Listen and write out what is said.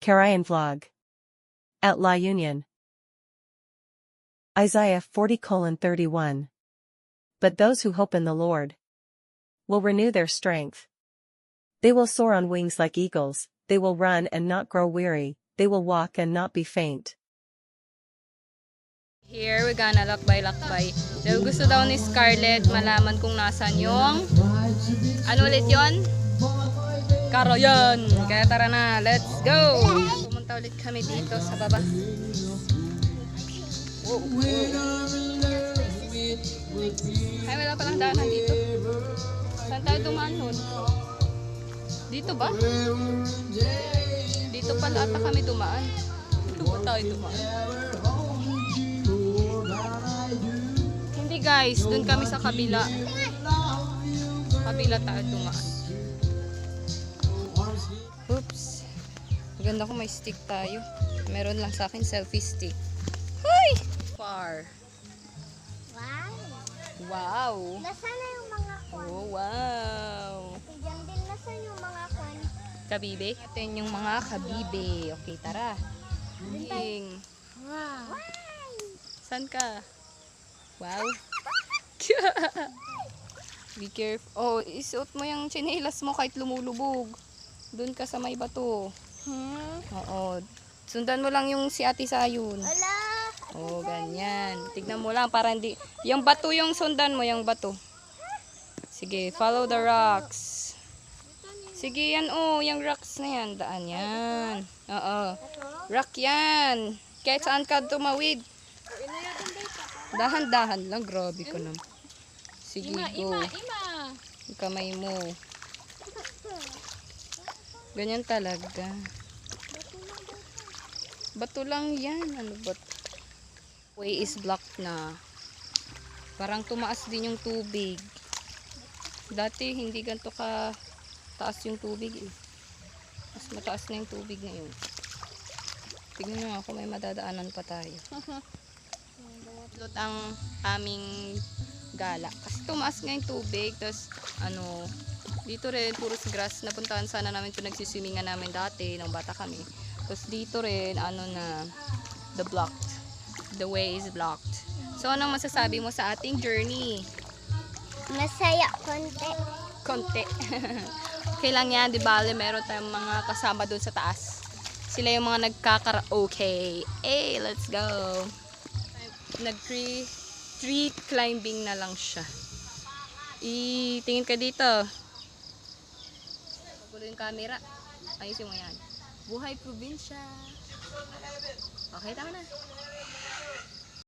Carayan Vlog. At La Union. Isaiah 40:31. But those who hope in the Lord will renew their strength. They will soar on wings like eagles, they will run and not grow weary, they will walk and not be faint. Here, we're gonna lakbay-lakbay. Dahil gusto daw ni Scarlett malaman kung nasan yung... Ano ulit yun? Carayan! Kaya tara na, let's go! Pumunta ulit kami dito sa baba. Wow, ay, wala palang daanan dito. Saan tayo dumaan nun? Dito ba? Dito pala ata kami dumaan. Dito ba tayo dumaan? Hindi guys, dun kami sa kabila. Kabila tayo dumaan. Oops. Maganda kung may stick tayo. Meron lang sa akin selfie stick. Hi! Far. Wow! Wow! Nasaan na yung mga kwan? Oh, wow! Diyan din, nasaan yung mga kwan? Kabibe? Ito yung mga kabibe. Okay, tara. Ling. Wow! Saan ka? Wow. Be careful. Oh, isuot mo yung tsinelas mo kahit lumulubog. Doon ka sa may bato. Oo. Sundan mo lang yung si Ate Sayun. Ala! Oh, ganyan. Tignan mo lang para hindi... Yung bato yung sundan mo, yung bato. Sige, follow the rocks. Sige, yan oh, yung rocks na yan. Daan yan. Oo. Rock yan. Kahit saan ka tumawid. Dahan-dahan lang. Grabe ka naman. Sige, go. Yung kamay mo. Ganyan talaga. Bato lang yan. Ano ba? Way is blocked na. Parang tumaas din yung tubig. Dati hindi ganito ka taas yung tubig eh. Mas mataas na yung tubig ngayon. Tignan nyo nga kung may madadaanan pa tayo. Lot ang aming gala. Kasi tumaas nga yung tubig. Tapos ano, dito rin puros grass. Napuntahan sana namin ito, nagsiswimingan namin dati nung bata kami. Tapos dito rin ano na, the way is blocked. So anong masasabi mo sa ating journey? Masaya konti. Konti. Okay lang yan, di ba? Meron tayong mga kasama dun sa taas. Sila yung mga nagkakaraoke. Hey, let's go! Nag-tree climbing na lang siya. Tingin ka dito. Pagulo yung camera. Ayusin mo yan. Buhay probinsya. Okay, tama na.